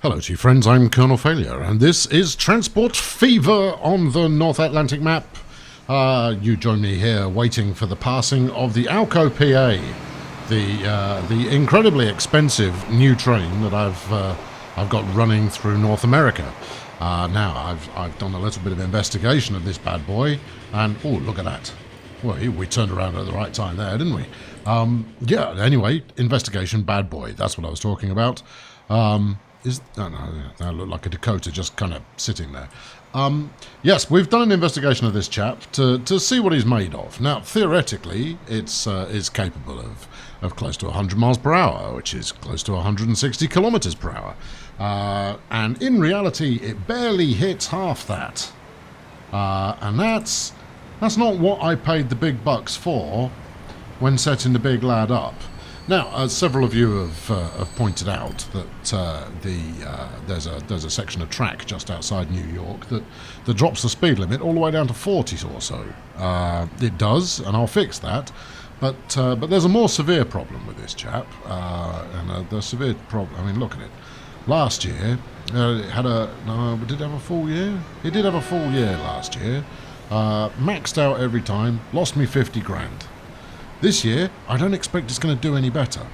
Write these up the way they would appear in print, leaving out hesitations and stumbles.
Hello to you friends, I'm Colonel Failure, and this is Transport Fever on the North Atlantic map. You join me here waiting for the passing of the Alco PA, the incredibly expensive new train that I've got running through North America. Now I've done a little bit of investigation of this bad boy, and oh, look at that. Well, we turned around at the right time there, didn't we? Yeah, anyway, investigation, bad boy, that's what I was talking about. No, that looked like a Dakota just kind of sitting there. Yes, we've done an investigation of this chap to see what he's made of. Now, theoretically, it's capable of close to 100 miles per hour, which is close to 160 kilometers per hour. And in reality, it barely hits half that. And that's not what I paid the big bucks for when setting the big lad up. Now, several of you have pointed out that there's a section of track just outside New York that drops the speed limit all the way down to 40 or so. It does, and I'll fix that. But there's a more severe problem with this chap, and the severe problem. I mean, look at it. Last year, it had did it have a full year? It did have a full year last year. Maxed out every time, lost me 50 grand. This year, I don't expect it's going to do any better.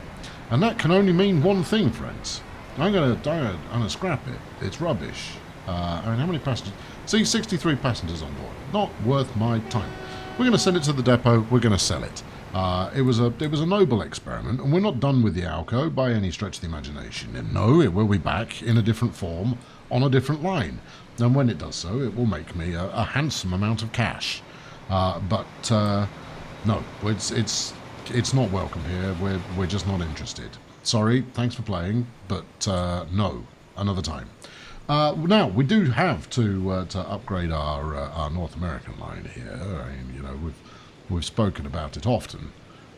And that can only mean one thing, friends. I'm going to scrap it. It's rubbish. I mean, how many passengers? See, 63 passengers on board. Not worth my time. We're going to send it to the depot. We're going to sell it. It was a noble experiment, and we're not done with the Alco by any stretch of the imagination. And no, it will be back in a different form on a different line. And when it does so, it will make me a handsome amount of cash. No, it's not welcome here. We're just not interested. Sorry, thanks for playing, but no, another time. Now we do have to upgrade our North American line here. I mean, you know, we've spoken about it often.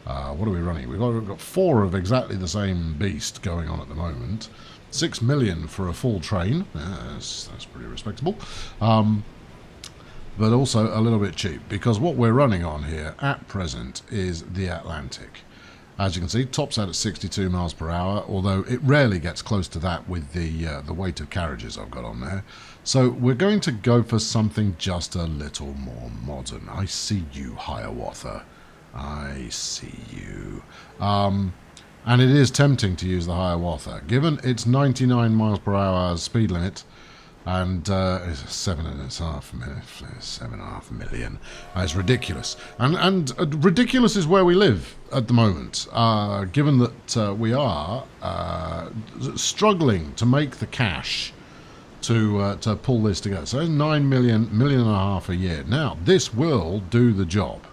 What are we running? We've got 4 of exactly the same beast going on at the moment. 6 million for a full train. That's pretty respectable. But also a little bit cheap, because what we're running on here at present is the Atlantic. As you can see, tops out at 62 miles per hour, although it rarely gets close to that with the weight of carriages I've got on there. So we're going to go for something just a little more modern. I see you, Hiawatha. I see you. And it is tempting to use the Hiawatha, given its 99 miles per hour speed limit. And it's 7.5 million. It's ridiculous, and ridiculous is where we live at the moment. Given that we are struggling to make the cash to pull this together, so 9 million and a half a year. Now this will do the job,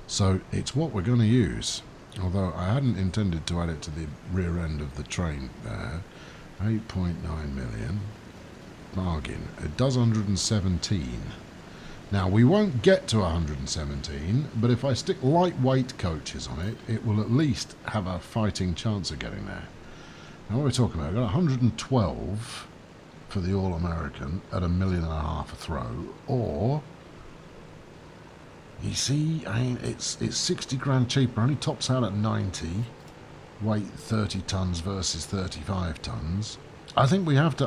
so it's what we're going to use. Although I hadn't intended to add it to the rear end of the train there. 8.9 million. Bargain. It does 117. Now we won't get to 117, but if I stick lightweight coaches on it, it will at least have a fighting chance of getting there. Now what are we talking about? I've got 112 for the All-American at $1.5 million a throw, or you see, I mean, it's 60 grand cheaper. Only tops out at 90. Weight 30 tons versus 35 tons. I think we have to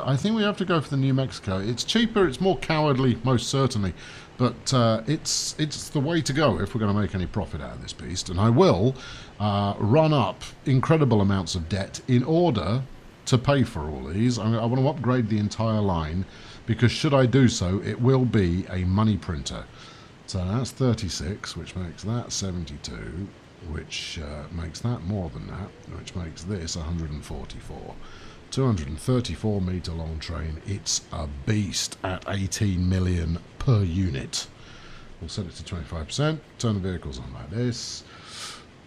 go for the New Mexico. It's cheaper, it's more cowardly, most certainly, but it's the way to go if we're going to make any profit out of this beast. And I will run up incredible amounts of debt in order to pay for all these. I want to upgrade the entire line, because should I do so, it will be a money printer. So that's 36, which makes that 72, which makes that more than that, which makes this 144. 234 metre long train. It's a beast at 18 million per unit. We'll set it to 25%. Turn the vehicles on like this.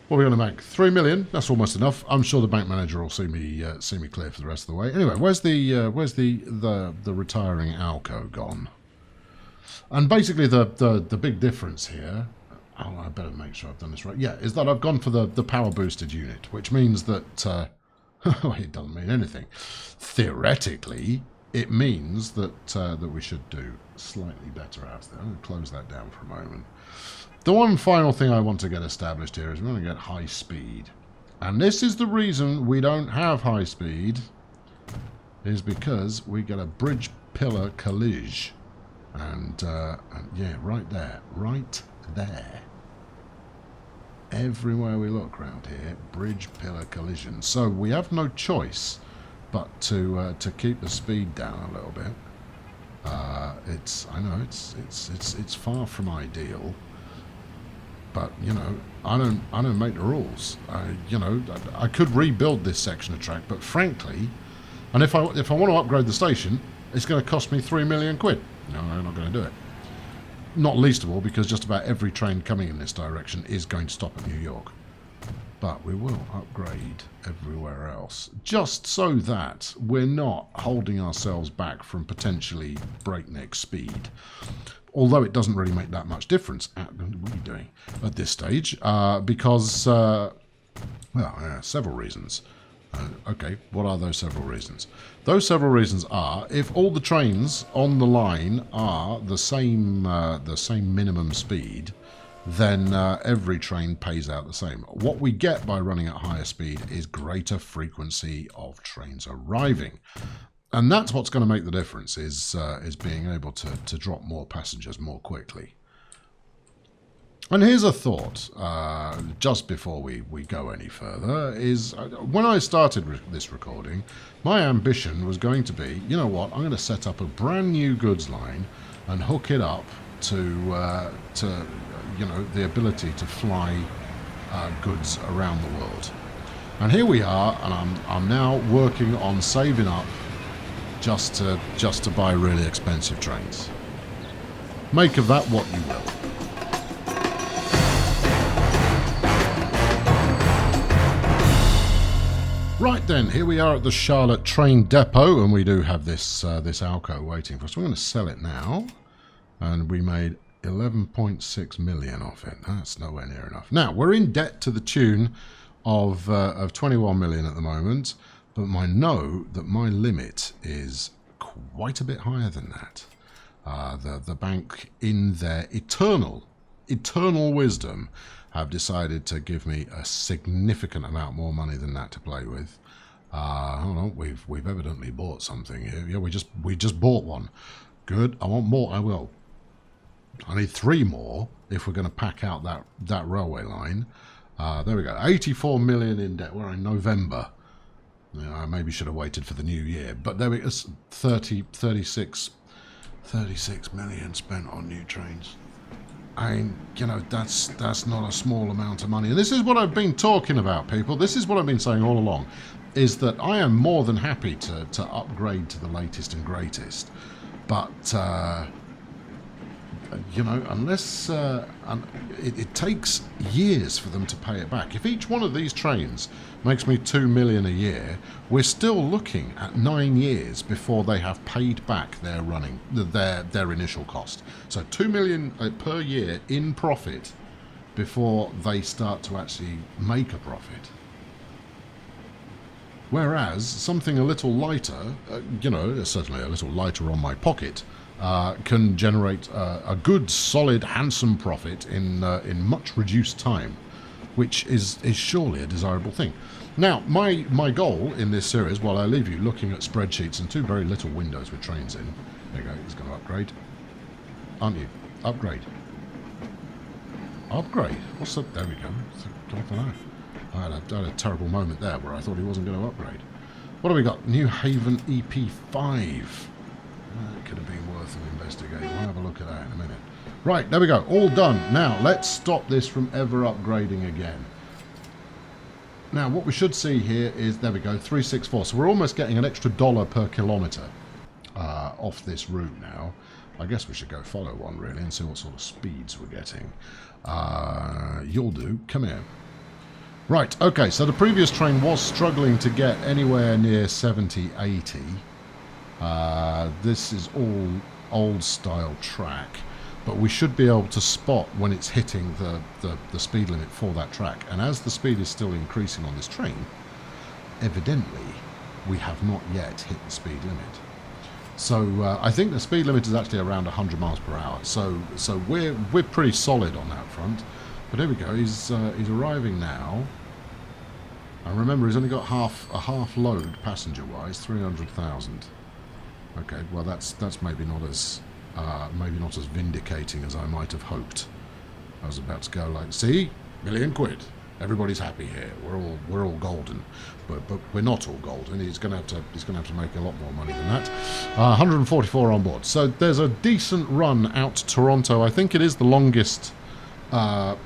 What are we going to make? 3 million. That's almost enough. I'm sure the bank manager will see me clear for the rest of the way. Anyway, where's the retiring Alco gone? And basically the big difference here. Oh, I better make sure I've done this right. Yeah, is that I've gone for the power boosted unit, which means that. It doesn't mean anything. Theoretically, it means that we should do slightly better out there. I'm going to close that down for a moment. The one final thing I want to get established here is we're going to get high speed. And this is the reason we don't have high speed is because we got a bridge pillar collision. And yeah, right there. Everywhere we look round here, bridge pillar collision. So we have no choice but to keep the speed down a little bit. I know it's far from ideal, but you know, I don't make the rules. You know, I could rebuild this section of track, but frankly, and if I want to upgrade the station, it's going to cost me £3 million. No, I'm not going to do it. Not least of all because just about every train coming in this direction is going to stop at New York. But we will upgrade everywhere else, just so that we're not holding ourselves back from potentially breakneck speed. Although it doesn't really make that much difference. What are you doing at this stage? Because, well, several reasons. Okay, what are those several reasons? Those several reasons are, if all the trains on the line are the same minimum speed, then every train pays out the same. What we get by running at higher speed is greater frequency of trains arriving. And that's what's going to make the difference, is being able to drop more passengers more quickly. And here's a thought, just before we go any further, is when I started this recording, my ambition was going to be, you know what, I'm going to set up a brand new goods line and hook it up to you know, the ability to fly goods around the world. And here we are, and I'm now working on saving up just to buy really expensive trains. Make of that what you will. Right then, here we are at the Charlotte train depot, and we do have this Alco waiting for us. We're going to sell it now, and we made 11.6 million off it. That's nowhere near enough. Now, we're in debt to the tune of 21 million at the moment, but I know that my limit is quite a bit higher than that. The bank, in their eternal wisdom, have decided to give me a significant amount more money than that to play with. Hold on, we've evidently bought something here. Yeah, we just bought one. Good. I want more. I will. I need 3 more if we're going to pack out that railway line. There we go. 84 million in debt. We're in November. Yeah, I maybe should have waited for the new year, but there we go. 36 million spent on new trains. You know, that's not a small amount of money. And this is what I've been talking about, people. This is what I've been saying all along, is that I am more than happy to upgrade to the latest and greatest. But, you know, unless it takes years for them to pay it back. If each one of these trains makes me 2 million a year, we're still looking at 9 years before they have paid back their initial cost. So 2 million per year in profit before they start to actually make a profit. Whereas something a little lighter, you know, certainly a little lighter on my pocket, can generate a good, solid, handsome profit in much reduced time, which is surely a desirable thing. Now, my goal in this series, while I leave you looking at spreadsheets and 2 very little windows with trains in, there you go, he's going to upgrade, aren't you? Upgrade. Upgrade? What's up? There we go. I don't know. I had a terrible moment there where I thought he wasn't going to upgrade. What have we got? New Haven EP5. That could have been worth an investigation. We'll have a look at that in a minute. Right, there we go. All done. Now, let's stop this from ever upgrading again. Now, what we should see here is, there we go, 364. So we're almost getting an extra $1 per kilometre off this route now. I guess we should go follow one, really, and see what sort of speeds we're getting. You'll do. Come here. Right, okay, so the previous train was struggling to get anywhere near 70, 80. This is all old-style track, but we should be able to spot when it's hitting the speed limit for that track. And as the speed is still increasing on this train, evidently we have not yet hit the speed limit. So I think the speed limit is actually around 100 miles per hour. So we're pretty solid on that front. But here we go. He's arriving now. And remember, he's only got a half load passenger-wise, 300,000. Okay, well that's maybe not as vindicating as I might have hoped. I was about to go like, see, £1,000,000. Everybody's happy here. We're all golden, but we're not all golden. He's going to have to make a lot more money than that. 144 on board. So there's a decent run out to Toronto. I think it is the longest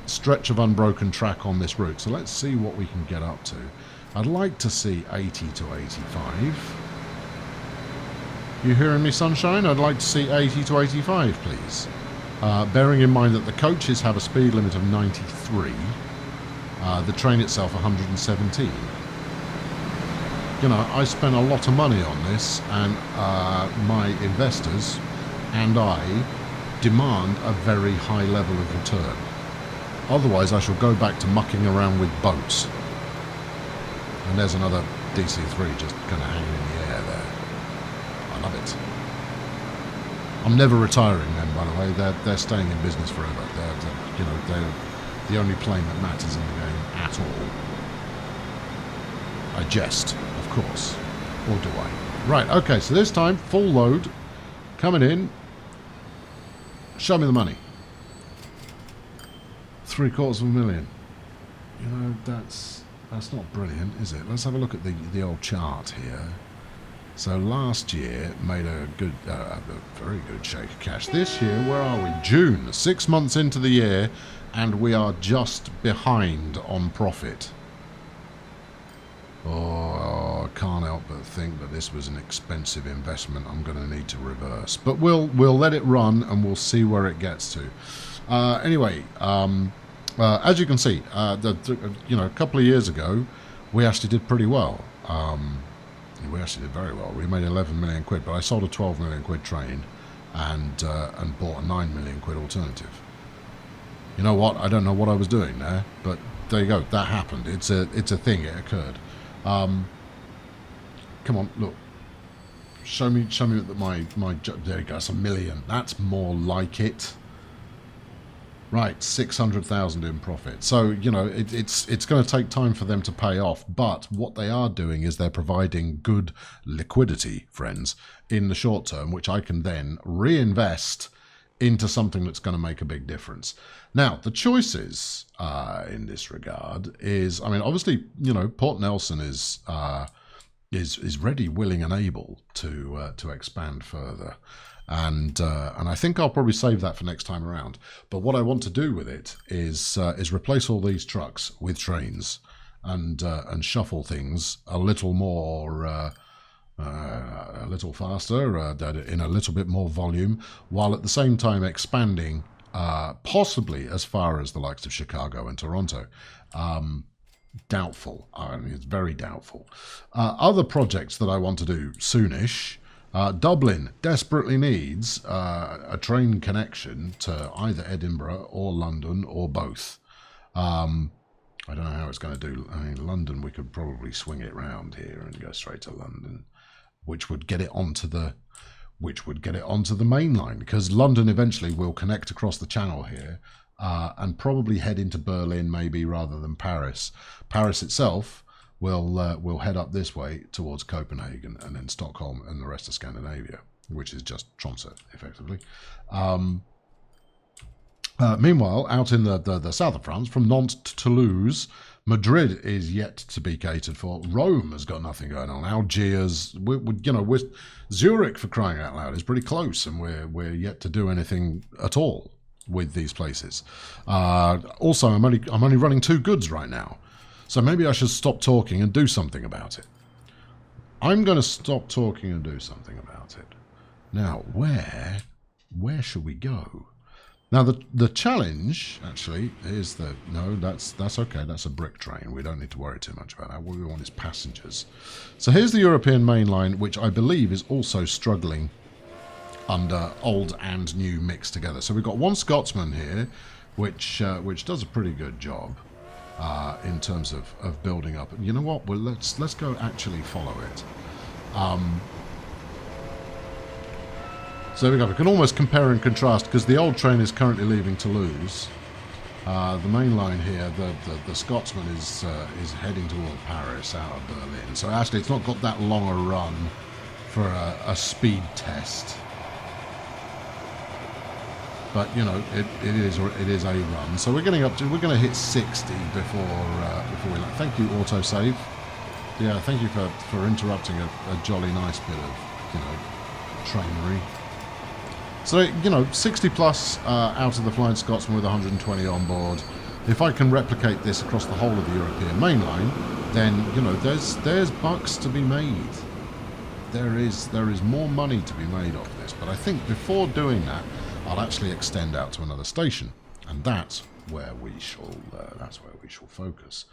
stretch of unbroken track on this route. So let's see what we can get up to. I'd like to see 80 to 85. You hearing me, sunshine? I'd like to see 80 to 85, please. Bearing in mind that the coaches have a speed limit of 93. The train itself 117. You know, I spent a lot of money on this, and my investors and I demand a very high level of return. Otherwise, I shall go back to mucking around with boats. And there's another DC-3 just kind of hanging in the air there. I love it. I'm never retiring them, by the way. They're staying in business forever. They're the only plane that matters in the game at all. I jest, of course. Or do I? Right, okay, so this time, full load. Coming in. Show me the money. $750,000. You know, that's not brilliant, is it? Let's have a look at the old chart here. So last year made a very good shake of cash. This year, where are we? June, 6 months into the year, and we are just behind on profit. Oh, I can't help but think that this was an expensive investment I'm going to need to reverse. But we'll let it run, and we'll see where it gets to. Anyway, as you can see, a couple of years ago, we actually did pretty well. We actually did very well. We made 11 million quid, but I sold a 12 million quid train and bought a 9 million quid alternative. You know what? I don't know what I was doing there, but there you go. That happened. It's a thing. It occurred. Come on, look. Show me that my there you go. That's $1 million. That's more like it. Right, 600,000 in profit. So, you know, it's going to take time for them to pay off. But what they are doing is they're providing good liquidity, friends, in the short term, which I can then reinvest into something that's going to make a big difference. Now, the choices in this regard is, I mean, obviously, you know, Port Nelson is ready, willing, and able to expand further. And I think I'll probably save that for next time around. But what I want to do with it is replace all these trucks with trains and shuffle things a little more, a little faster, in a little bit more volume, while at the same time expanding possibly as far as the likes of Chicago and Toronto. Doubtful. I mean, it's very doubtful. Other projects that I want to do soonish. Dublin desperately needs a train connection to either Edinburgh or London or both. I don't know how it's going to do. I mean, London, we could probably swing it round here and go straight to London, which would get it onto the main line, because London eventually will connect across the channel here and probably head into Berlin maybe rather than Paris. Paris itself will head up this way towards Copenhagen and then Stockholm and the rest of Scandinavia, which is just Tromsø, effectively. Meanwhile, out in the south of France, from Nantes to Toulouse, Madrid is yet to be catered for. Rome has got nothing going on. Algiers, we're Zurich, for crying out loud, is pretty close, and we're yet to do anything at all with these places. Also, I'm only running 2 goods right now. So maybe I should stop talking and do something about it. I'm going to stop talking and do something about it. Now, where should we go? Now, the challenge, actually, is that, no, that's okay. That's a brick train. We don't need to worry too much about that. What we want is passengers. So here's the European main line, which I believe is also struggling under old and new mixed together. So we've got one Scotsman here, which does a pretty good job. In terms of building up. You know what? Well, let's go actually follow it. So there we go. We can almost compare and contrast, because the old train is currently leaving Toulouse. The main line here, the Scotsman is heading toward Paris out of Berlin. So actually, it's not got that long a run for a speed test. But you know, it is a run. So we're going to hit 60 before we. Thank you, autosave. Yeah, thank you for interrupting a jolly nice bit of, you know, trainery. So, you know, 60 plus out of the Flying Scotsman with 120 on board. If I can replicate this across the whole of the European mainline, then, you know, there's bucks to be made. There is more money to be made off this. But I think before doing that, I'll actually extend out to another station, and that's where we shall focus.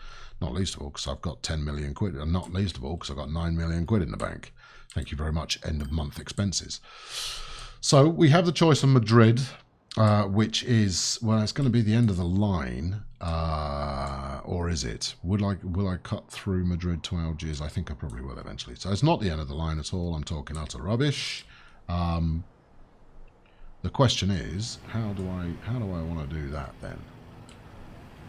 Not least of all because I've got 10 million quid, and not least of all because I've got 9 million quid in the bank. Thank you very much. End of month expenses. So we have the choice of Madrid, which is, well, it's going to be the end of the line, or is it? Will I cut through Madrid to Algiers? I think I probably will eventually. So it's not the end of the line at all. I'm talking utter rubbish. The question is, how do I want to do that then?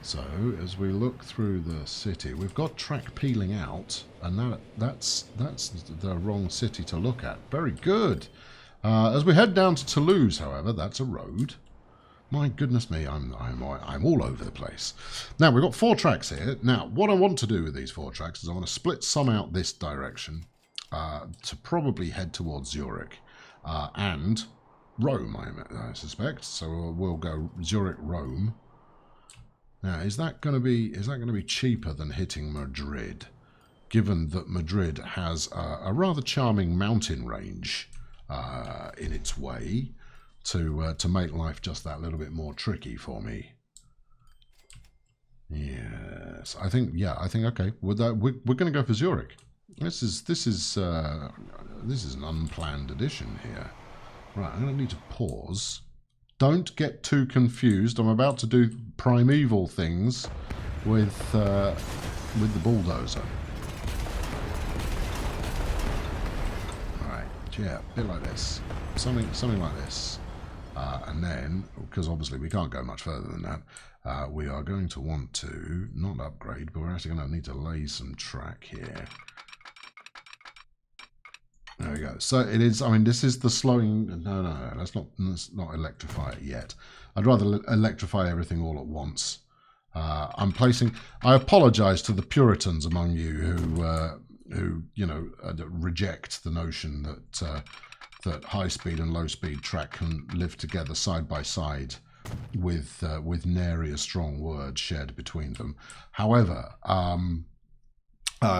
So as we look through the city, we've got track peeling out, and that's the wrong city to look at. Very good. As we head down to Toulouse, however, that's a road. My goodness me, I'm all over the place. Now we've got 4 tracks here. Now what I want to do with these 4 tracks is I want to split some out this direction to probably head towards Zurich and Rome, I suspect. So we'll go Zurich, Rome. Now, is that going to be cheaper than hitting Madrid, given that Madrid has a rather charming mountain range in its way to make life just that little bit more tricky for me? Yes, I think okay. We're going to go for Zurich. This is an unplanned addition here. Right, I'm going to need to pause. Don't get too confused. I'm about to do primeval things with the bulldozer. Right, yeah, a bit like this, something like this, and then, because obviously we can't go much further than that, we are going to want to not upgrade, but we're actually going to need to lay some track here. There we go. So it is, I mean, this is the slowing. No, let's not electrify it yet. I'd rather electrify everything all at once. I apologize to the Puritans among you who you know, reject the notion that high speed and low speed track can live together side by side with nary a strong word shared between them. However,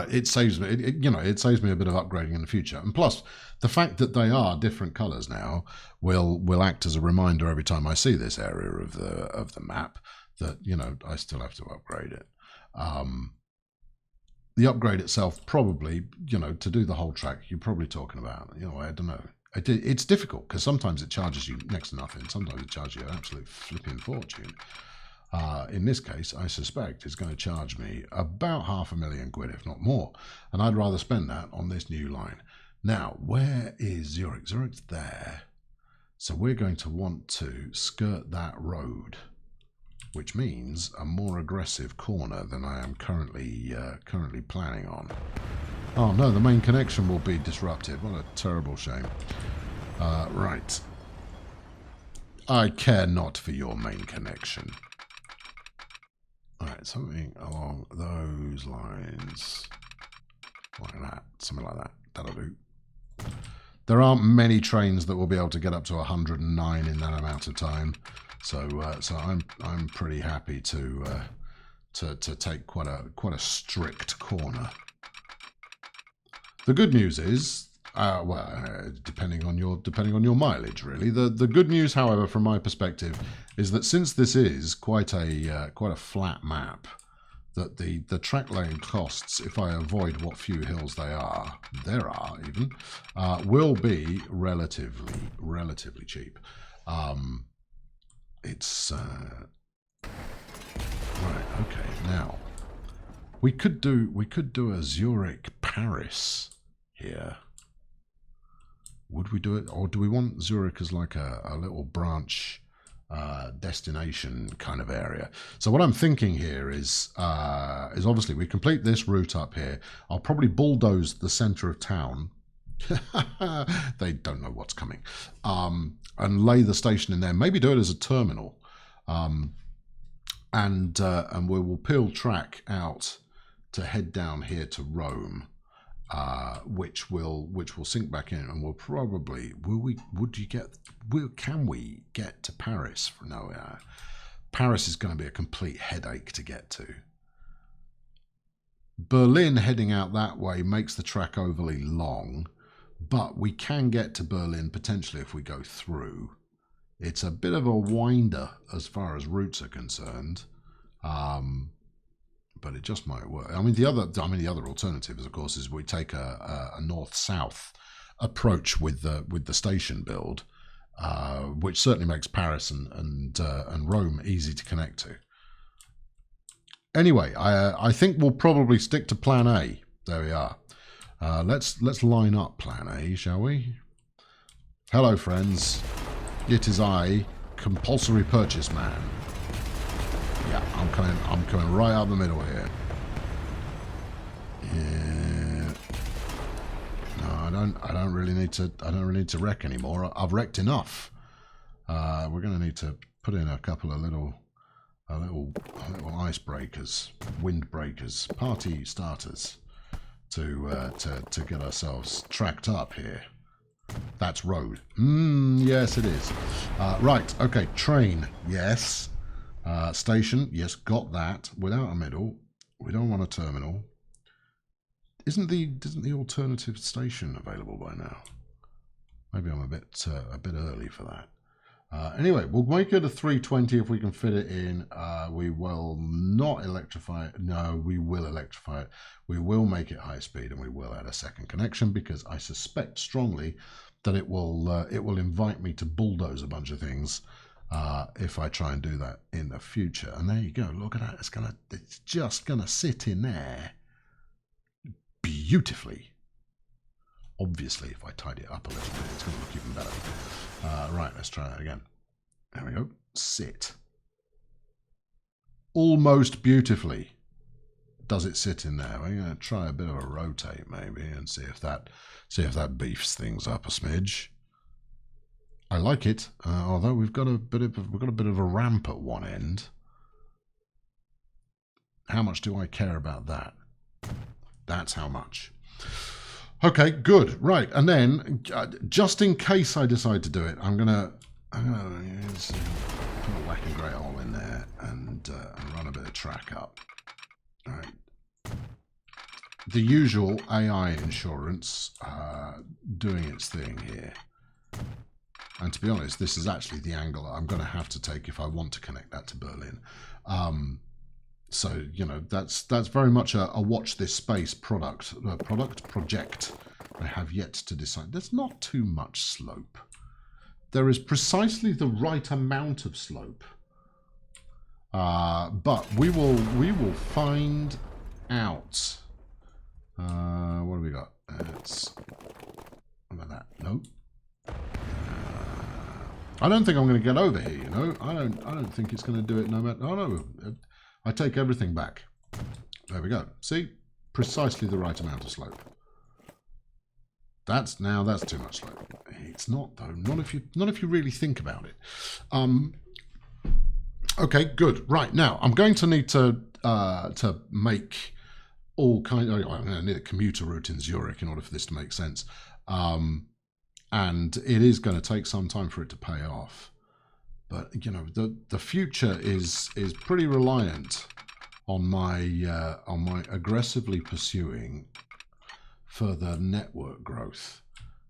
it saves me, it saves me a bit of upgrading in the future. And plus, the fact that they are different colours now will act as a reminder every time I see this area of the map that, you know, I still have to upgrade it. The upgrade itself probably, you know, to do the whole track, you're probably talking about, you know, I don't know. It's difficult because sometimes it charges you next to nothing. Sometimes it charges you an absolute flipping fortune. In this case, I suspect it's going to charge me about £500,000, if not more. And I'd rather spend that on this new line. Now, where is Zurich? Zurich's there. So we're going to want to skirt that road, which means a more aggressive corner than I am currently planning on. Oh no, the main connection will be disrupted. What a terrible shame. Right. I care not for your main connection. Alright, something along those lines. Like that. Something like that. That'll do. There aren't many trains that will be able to get up to 109 in that amount of time. So I'm pretty happy to take quite a strict corner. The good news is, depending on your mileage, really. The good news, however, from my perspective, is that since this is quite a flat map, that the track laying costs, if I avoid what few hills there are even, will be relatively cheap. It's right. Okay, now we could do a Zurich Paris here. Would we do it, or do we want Zurich as like a little branch destination kind of area. So what I'm thinking here is obviously we complete this route up here. I'll probably bulldoze the center of town. They don't know what's coming. And lay the station in there. Maybe do it as a terminal. And we will peel track out to head down here to Rome, which will sink back in, and we'll probably can we get to Paris? No, Paris is going to be a complete headache to get to. Berlin heading out that way makes the track overly long, but we can get to Berlin potentially if we go through. It's a bit of a winder as far as routes are concerned, but it just might work. I mean, the other alternative is, of course, is we take a north-south approach with the station build, which certainly makes Paris and Rome easy to connect to. Anyway, I think we'll probably stick to Plan A. There we are. Let's line up Plan A, shall we? Hello, friends. It is I, compulsory purchase man. Yeah, I'm coming right up the middle here. Yeah. No, I don't really need to wreck anymore. I've wrecked enough. We're going to need to put in a couple of little icebreakers, windbreakers, party starters to get ourselves tracked up here. That's road. Yes, it is. Right, okay, train, yes. Station, yes, got that. Without a middle, we don't want a terminal. Isn't the alternative station available by now? Maybe I'm a bit early for that. Anyway, we'll make it a 320 if we can fit it in. We will not electrify it. No, we will electrify it. We will make it high speed, and we will add a second connection, because I suspect strongly that it will invite me to bulldoze a bunch of things if I try and do that in the future. And there you go. Look at that. It's just gonna sit in there beautifully. Obviously, if I tidy it up a little bit, it's going to look even better. Right, let's try that again. There we go. Sit. Almost beautifully does it sit in there. We're going to try a bit of a rotate maybe and see if that beefs things up a smidge. I like it, although we've got a bit of a ramp at one end. How much do I care about that? That's how much. Okay, good. Right, and then just in case I decide to do it, I'm gonna put a whacking great hole in there and run a bit of track up. All right. The usual AI insurance doing its thing here. And to be honest, this is actually the angle I'm going to have to take if I want to connect that to Berlin. So, you know, that's very much a watch this space project. I have yet to decide. There's not too much slope. There is precisely the right amount of slope. But we will find out. What have we got? How about that? Nope. I don't think I'm going to get over here, you know. I don't think it's going to do it no matter. Oh no. I take everything back. There we go. See? Precisely the right amount of slope. That's too much slope. It's not though. Not if you really think about it. Okay, good. Right, now I'm going to need to make all kind of, I'm going to need a commuter route in Zurich in order for this to make sense. And it is going to take some time for it to pay off. But you know, the future is pretty reliant on my aggressively pursuing further network growth,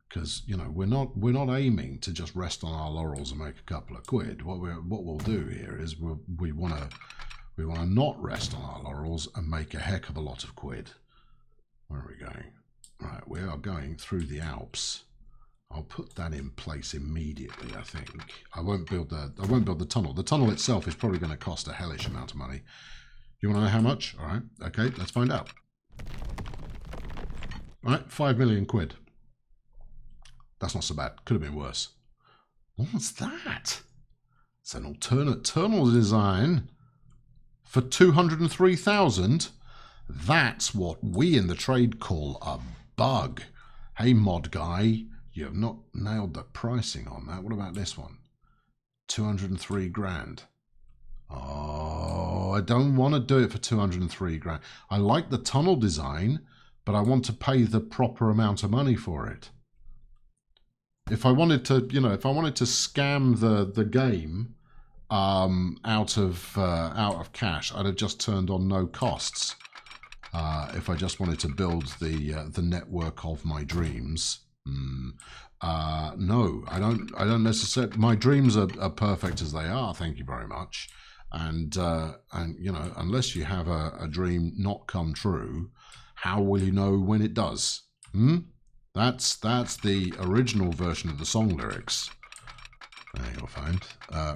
because you know we're not aiming to just rest on our laurels and make a couple of quid. What we'll do here is we want to not rest on our laurels and make a heck of a lot of quid. Where are we going? Right, we are going through the Alps. I'll put that in place immediately, I think. I won't build the tunnel. The tunnel itself is probably going to cost a hellish amount of money. You want to know how much? All right, okay, let's find out. All right, 5 million quid. That's not so bad. Could have been worse. What was that? It's an alternate terminal design for 203,000. That's what we in the trade call a bug. Hey, mod guy, you have not nailed the pricing on that. What about this one? 203 grand. Oh, I don't want to do it for 203 grand. I like the tunnel design, but I want to pay the proper amount of money for it. If I wanted to, if I wanted to scam the game out of cash, I'd have just turned on no costs. If I just wanted to build the network of my dreams, no, I don't necessarily. My dreams are perfect as they are. Thank you very much. And unless you have a dream not come true, how will you know when it does? That's the original version of the song lyrics. There you'll find.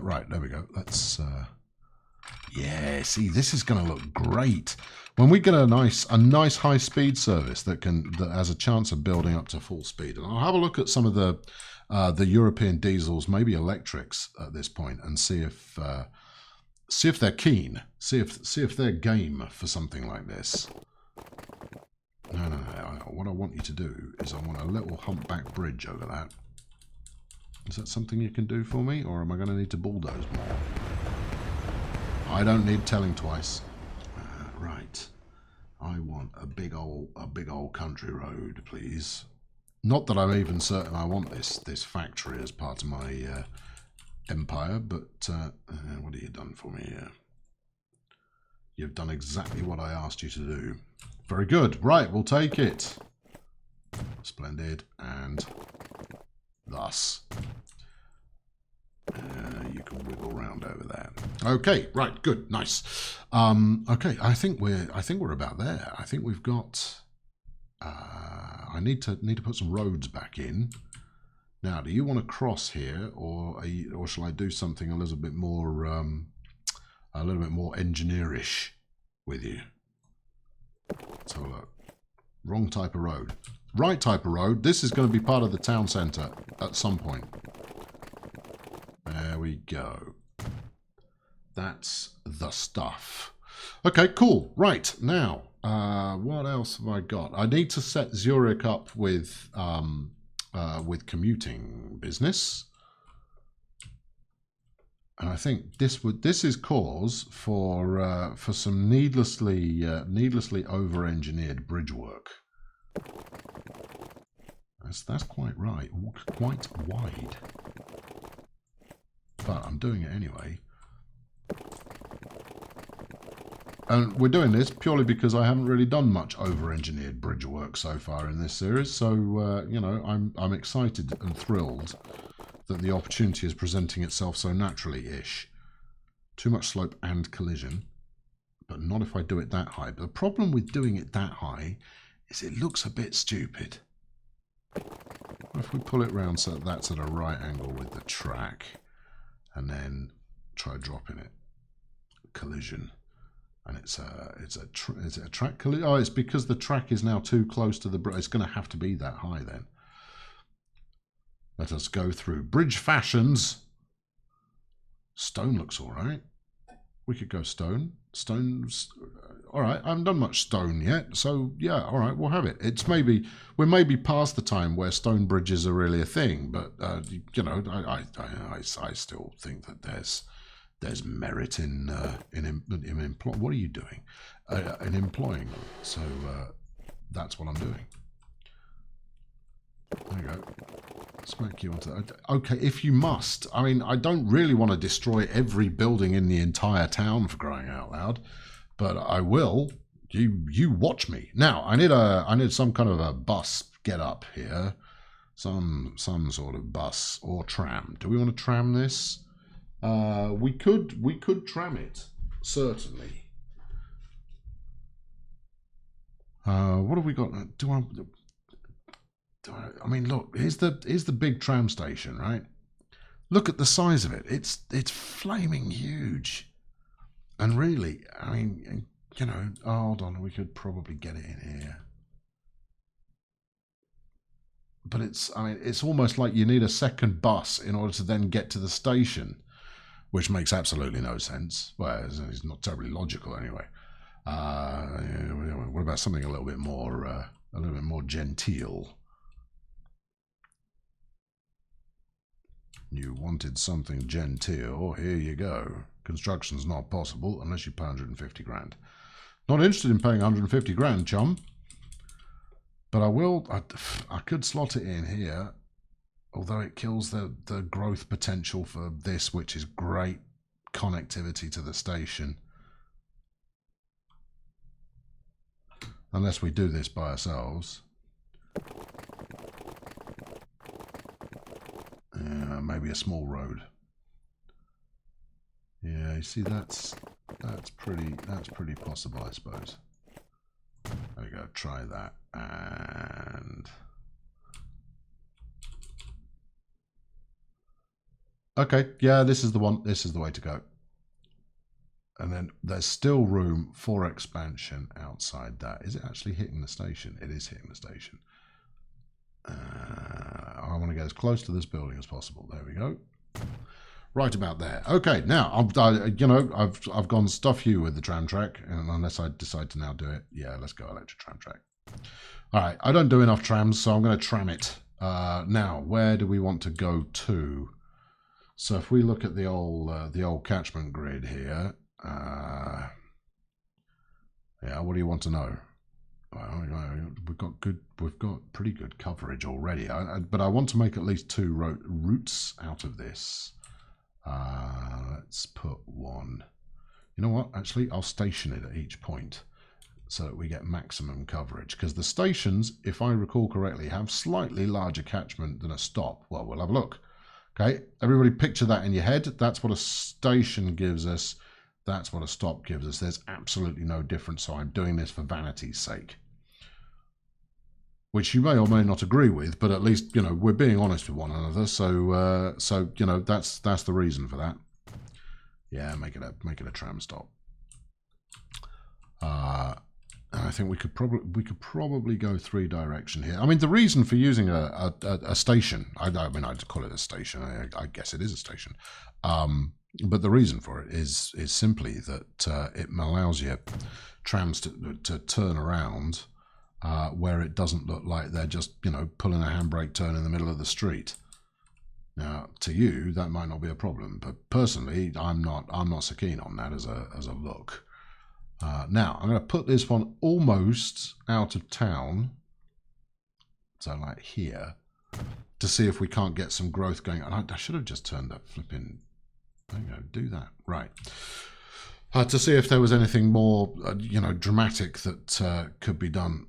Right, there we go. Let's. Yeah, see, this is going to look great when we get a nice high speed service that has a chance of building up to full speed. And I'll have a look at some of the European diesels, maybe electrics at this point, and see if they're keen, see if they're game for something like this. No. What I want you to do is I want a little humpback bridge over that. Is that something you can do for me, or am I going to need to bulldoze more? I don't need telling twice. Right. I want a big old country road, please. Not that I'm even certain I want this factory as part of my empire, but what have you done for me here? You've done exactly what I asked you to do. Very good. Right, we'll take it. Splendid. And thus. You can wiggle around over there. Okay, right, good, nice. Okay, I think we're about there. I think we've got. I need to put some roads back in. Now, do you want to cross here, or shall I do something a little bit more engineerish with you? Let's have a look. Wrong type of road. Right type of road. This is going to be part of the town centre at some point. There we go. That's the stuff. Okay, cool. Right, now, what else have I got? I need to set Zurich up with commuting business. And I think this is cause for some needlessly over-engineered bridge work. That's quite right. Quite wide. But I'm doing it anyway. And we're doing this purely because I haven't really done much over-engineered bridge work so far in this series. So, I'm excited and thrilled that the opportunity is presenting itself so naturally-ish. Too much slope and collision, but not if I do it that high. But the problem with doing it that high is it looks a bit stupid. If we pull it round so that's at a right angle with the track, and then try dropping it, collision, and it's a track collision. Oh, it's because the track is now too close to the bridge. It's going to have to be that high then. Let us go through bridge fashions. Stone looks all right. We could go stone. Stone's all right. I haven't done much stone yet, so yeah, all right, we'll have it. We're maybe past the time where stone bridges are really a thing, but I still think that there's merit in employing. What are you doing? In employing them. So that's what I'm doing. There you go. Smack you onto that. Okay, if you must. I mean, I don't really want to destroy every building in the entire town for crying out loud, but I will. You watch me. Now, I need some kind of a bus get up here. Some sort of bus or tram. Do we want to tram this? We could tram it, certainly. What have we got? I mean, look, here's the big tram station, right? Look at the size of it. It's flaming huge. And really, I mean, hold on, we could probably get it in here. But it's almost like you need a second bus in order to then get to the station, which makes absolutely no sense. Well, it's not terribly logical anyway. What about something a little bit more genteel? You wanted something genteel. Here you go. Construction's not possible unless you pay 150 grand. Not interested in paying 150 grand, chum. But I will. I could slot it in here, although it kills the growth potential for this, which is great connectivity to the station. Unless we do this by ourselves. Maybe a small road. Yeah, you see, that's pretty possible, I suppose. There we go. Try that, and okay, yeah, this is the one. This is the way to go. And then there's still room for expansion outside that. Is it actually hitting the station? It is hitting the station. I want to get as close to this building as possible. There we go. Right about there. Okay, now I've gone stuff you with the tram track, and unless I decide to now do it, yeah, let's go electric tram track. All right, I don't do enough trams, so I'm going to tram it. Now, where do we want to go to? So if we look at the old catchment grid here, yeah, what do you want to know? Well, we've got pretty good coverage already, but I want to make at least 2 routes out of this. Let's put one. You know what? Actually, I'll station it at each point so that we get maximum coverage. Because the stations, if I recall correctly, have slightly larger catchment than a stop. Well, we'll have a look. Okay, everybody picture that in your head. That's what a station gives us. That's what a stop gives us. There's absolutely no difference, so I'm doing this for vanity's sake. Which you may or may not agree with, but at least, you know, we're being honest with one another. So, you know, that's the reason for that. Yeah, make it a tram stop. I think we could probably go 3 direction here. I mean, the reason for using a station, I mean, I'd call it a station. I guess it is a station. But the reason for it is simply that it allows your trams to turn around where it doesn't look like they're just, you know, pulling a handbrake turn in the middle of the street. Now, to you, that might not be a problem, but personally, I'm not so keen on that as a look. Now, I'm going to put this one almost out of town, so like here, to see if we can't get some growth going. And I should have just turned the flipping. There you go, do that. Right. To see if there was anything more, you know, dramatic that could be done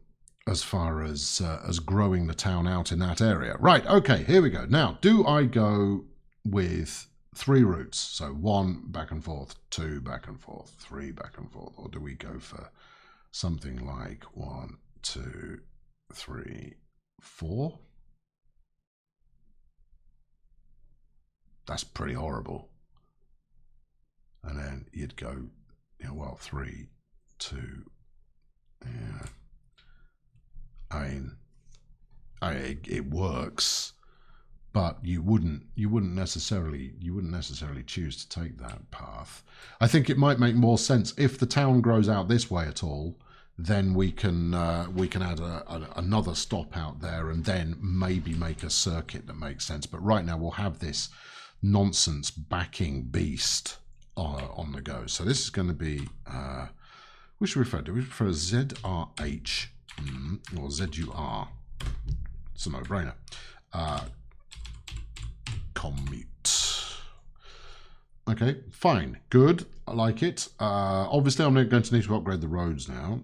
as far as growing the town out in that area. Right, okay, here we go. Now, do I go with 3 routes? So 1 back and forth, 2 back and forth, 3 back and forth, or do we go for something like 1, 2, 3, 4? That's pretty horrible. And then you'd go, you know, well, 3, 2, yeah. I mean, it works, but you wouldn't necessarily choose to take that path. I think it might make more sense if the town grows out this way at all. Then we can add another stop out there, and then maybe make a circuit that makes sense. But right now we'll have this nonsense backing beast on the go. So this is going to be which we refer to. We prefer ZRH or ZUR. It's a no-brainer. Commute. Okay, fine, good. I like it. Obviously, I'm going to need to upgrade the roads now.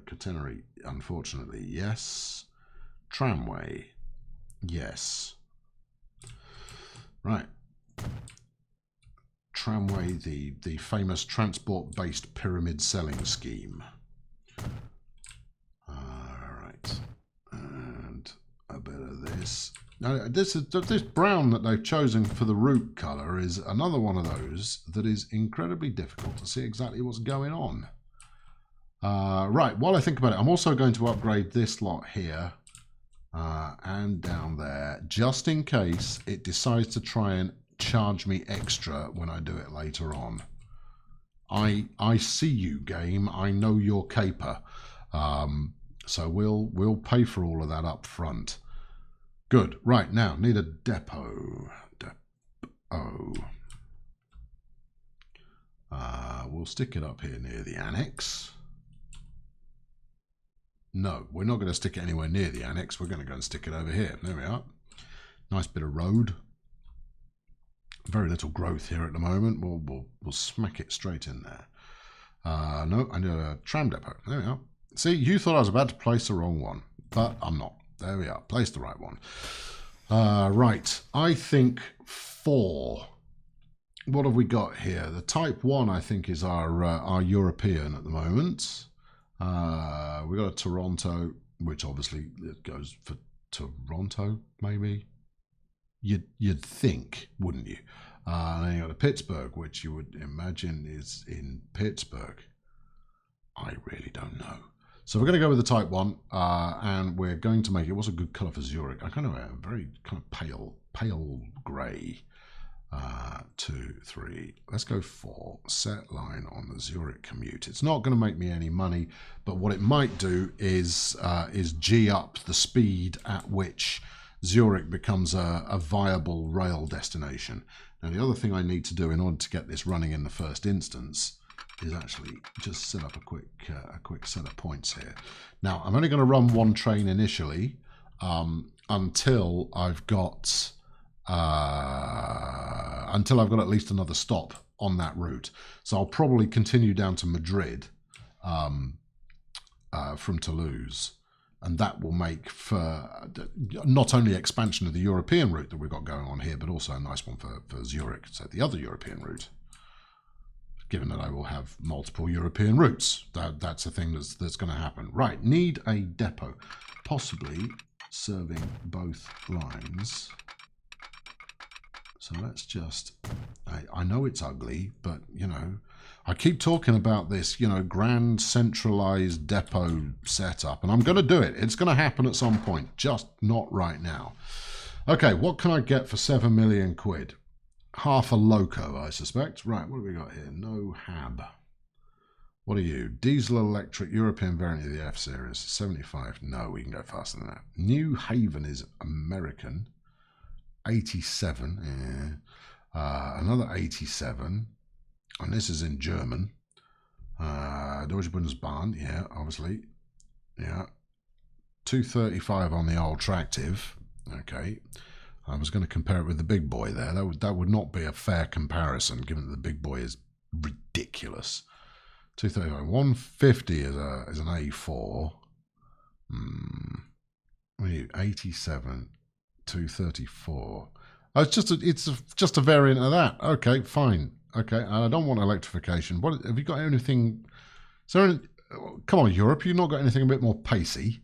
Catenary, unfortunately, yes. Tramway, yes. Right. Tramway, the famous transport-based pyramid selling scheme. Right, and a bit of this. Now, this brown that they've chosen for the route colour is another one of those that is incredibly difficult to see exactly what's going on. Right, while I think about it, I'm also going to upgrade this lot here and down there, just in case it decides to try and charge me extra when I do it later on. I see you, game. I know your caper. So we'll pay for all of that up front. Good. Right, now need a depot. We'll stick it up here near the annex. No, we're not going to stick it anywhere near the annex. We're going to go and stick it over here. There we are. Nice bit of road. Very little growth here at the moment. We'll smack it straight in there. No, I need a tram depot. There we are. See, you thought I was about to place the wrong one, but I'm not. There we are. Placed the right one. Right. I think 4. What have we got here? The Type 1, I think, is our European at the moment. We got a Toronto, which obviously it goes for Toronto, maybe. You'd think, wouldn't you? And then you got a Pittsburgh, which you would imagine is in Pittsburgh. I really don't know. So we're going to go with the Type 1, and we're going to make it. What's a good colour for Zurich? I kind of a very kind of pale grey. 2, 3. Let's go 4. Set line on the Zurich commute. It's not going to make me any money, but what it might do is G up the speed at which Zurich becomes a viable rail destination. Now, the other thing I need to do in order to get this running in the first instance is actually just set up a quick set of points here. Now, I'm only going to run one train initially until I've got at least another stop on that route. So I'll probably continue down to Madrid from Toulouse. And that will make for not only expansion of the European route that we've got going on here, but also a nice one for Zurich, so the other European route. Given that I will have multiple European routes, that's a thing that's going to happen. Right, need a depot, possibly serving both lines. So let's just, I know it's ugly, but, you know, I keep talking about this, you know, grand centralized depot setup, and I'm going to do it. It's going to happen at some point, just not right now. Okay, what can I get for 7 million quid? Half a loco, I suspect. Right, what have we got here? No hab. What are you? Diesel electric European variant of the F series. 75. No, we can go faster than that. New Haven is American. 87. Yeah. Another 87. And this is in German. Deutsche Bundesbahn, yeah, obviously. Yeah. 235 on the old tractive. Okay. I was going to compare it with the big boy there. That would not be a fair comparison, given that the big boy is ridiculous. 235. 150 is an A4. What are you? 87. 234. Oh, it's just a variant of that. Okay, fine. Okay, and I don't want electrification. What have you got? Anything? Is there any, come on, Europe. You've not got anything a bit more pacey?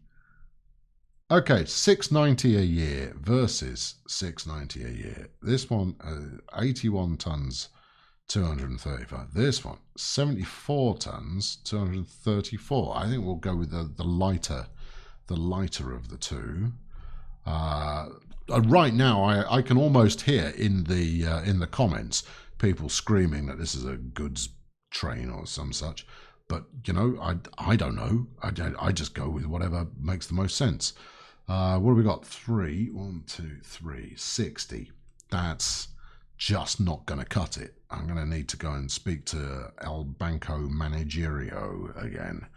Okay, 690 a year versus 690 a year. This one, 81 tons, 235. This one, 74 tons, 234. I think we'll go with the lighter of the two. Right now, I can almost hear in the comments people screaming that this is a goods train or some such. But you know, I don't know. I just go with whatever makes the most sense. What have we got? 3, 1, 2, 3, 60. That's just not going to cut it. I'm going to need to go and speak to El Banco Managerial again.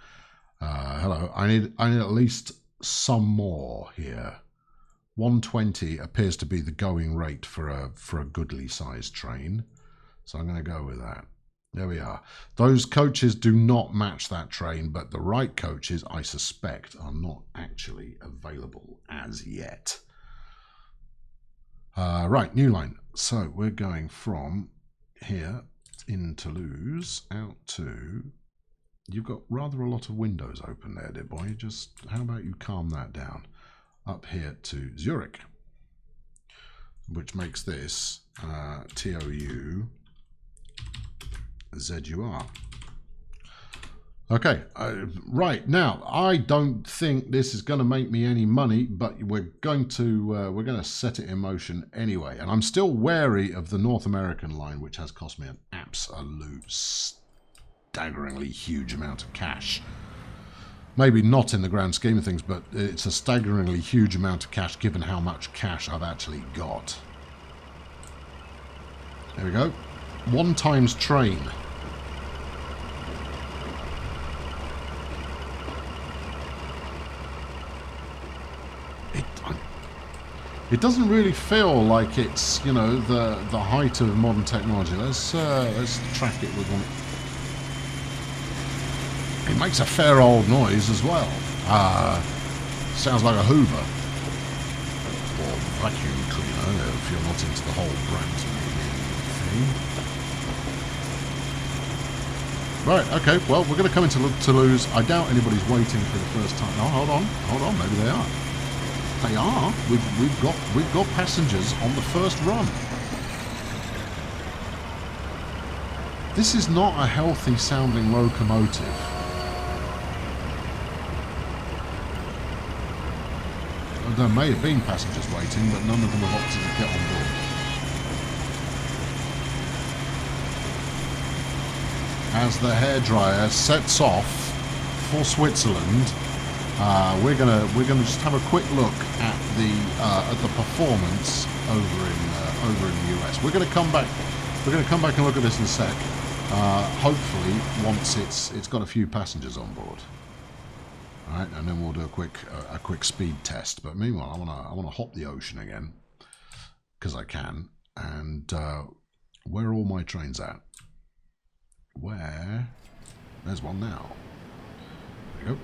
Hello. I need at least some more here. 120 appears to be the going rate for a goodly sized train, so I'm going to go with that. There we are. Those coaches do not match that train, but the right coaches, I suspect, are not actually available as yet. Right, new line. So we're going from here in Toulouse out to... You've got rather a lot of windows open there, dear boy. Just how about you calm that down? Up here to Zurich, which makes this TOU ZUR. Okay, right now I don't think this is going to make me any money, but we're going to set it in motion anyway. And I'm still wary of the North American line, which has cost me an absolute staggeringly huge amount of cash. Maybe not in the grand scheme of things, but it's a staggeringly huge amount of cash given how much cash I've actually got. There we go. 1 times train. It doesn't really feel like it's, you know, the height of modern technology. Let's track it with one. It makes a fair old noise as well. Sounds like a Hoover or vacuum cleaner if you're not into the whole brand thing. Right. Okay. Well, we're going to come into Toulouse. I doubt anybody's waiting for the first time. Oh, hold on. Maybe they are. They are. We've got passengers on the first run. This is not a healthy sounding locomotive. There may have been passengers waiting, but none of them have opted to get on board. As the hairdryer sets off for Switzerland, we're gonna just have a quick look at the performance over in the US. We're gonna come back and look at this in a sec. Hopefully, once it's got a few passengers on board. All right, and then we'll do a quick speed test. But meanwhile, I wanna hop the ocean again because I can. And where are all my trains at? There's one now. There we go.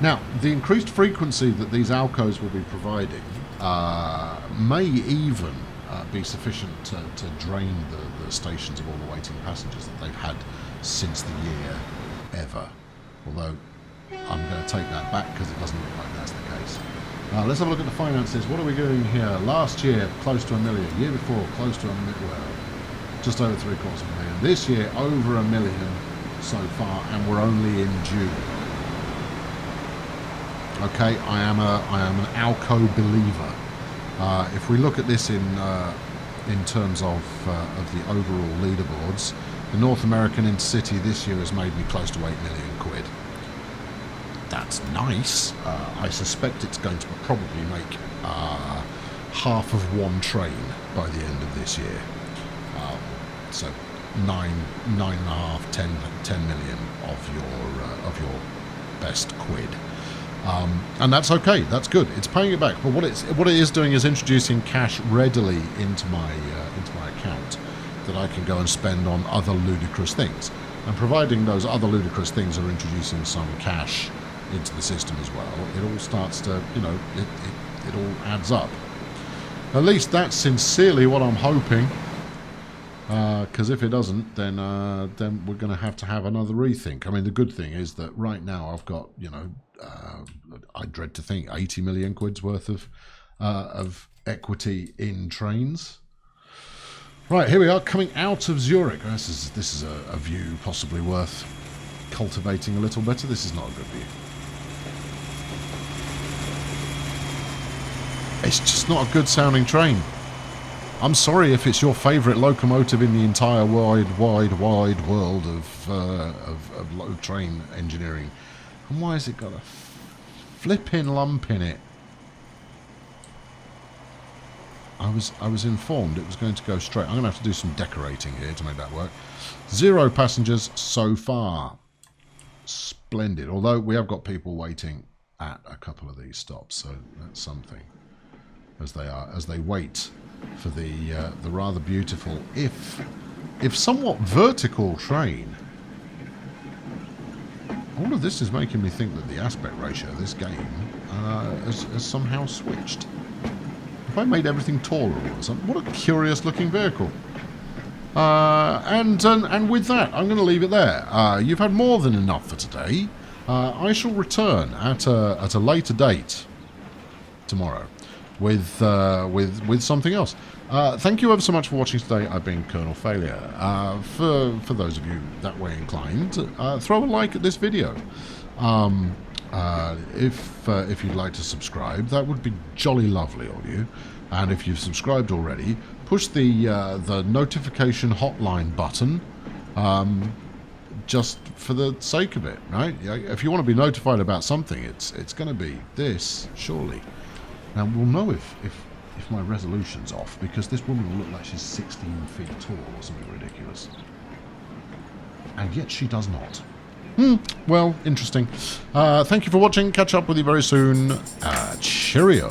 Now, the increased frequency that these Alcos will be providing may even be sufficient to drain the stations of all the waiting passengers that they've had since the year ever. Although, I'm going to take that back because it doesn't look like that's the case. Let's have a look at the finances. What are we doing here? Last year, close to $1 million. Year before, close to $1 million. Just over $750,000. This year, over $1 million so far, and we're only in June. Okay, I am an Alco believer. If we look at this in terms of the overall leaderboards, the North American Intercity this year has made me close to £8 million. That's nice. I suspect it's going to probably make half of one train by the end of this year. So 9.5, 10 million of your best quid. And that's okay. That's good. It's paying it back. But what it is doing is introducing cash readily into my account that I can go and spend on other ludicrous things. And providing those other ludicrous things are introducing some cash into the system as well, it all starts to, you know, it all adds up. At least that's sincerely what I'm hoping. Because if it doesn't, then we're going to have another rethink. I mean, the good thing is that right now I've got, you know, I dread to think 80 million quid's worth of equity in trains. Right, here we are coming out of Zurich. This is a view possibly worth cultivating a little better. This is not a good view. It's just not a good sounding train. I'm sorry if it's your favourite locomotive in the entire wide world of low train engineering. And why has it got a flipping lump in it? I was informed it was going to go straight. I'm going to have to do some decorating here to make that work. 0 passengers so far. Splendid. Although we have got people waiting at a couple of these stops, so that's something. As they wait for the rather beautiful, if somewhat vertical train. All of this is making me think that the aspect ratio of this game has somehow switched. If I made everything taller or something, what a curious looking vehicle. And with that, I'm going to leave it there. You've had more than enough for today. I shall return at a later date tomorrow. with something else. Thank you ever so much for watching today. I've been Colonel Failure. For those of you that way inclined, throw a like at this video. If you'd like to subscribe, that would be jolly lovely of you. And if you've subscribed already, push the notification hotline button, just for the sake of it, right? If you want to be notified about something, it's going to be this, surely. Now we'll know if my resolution's off, because this woman will look like she's 16 feet tall or something ridiculous, and yet she does not. Well, interesting. Thank you for watching. Catch up with you very soon. Cheerio.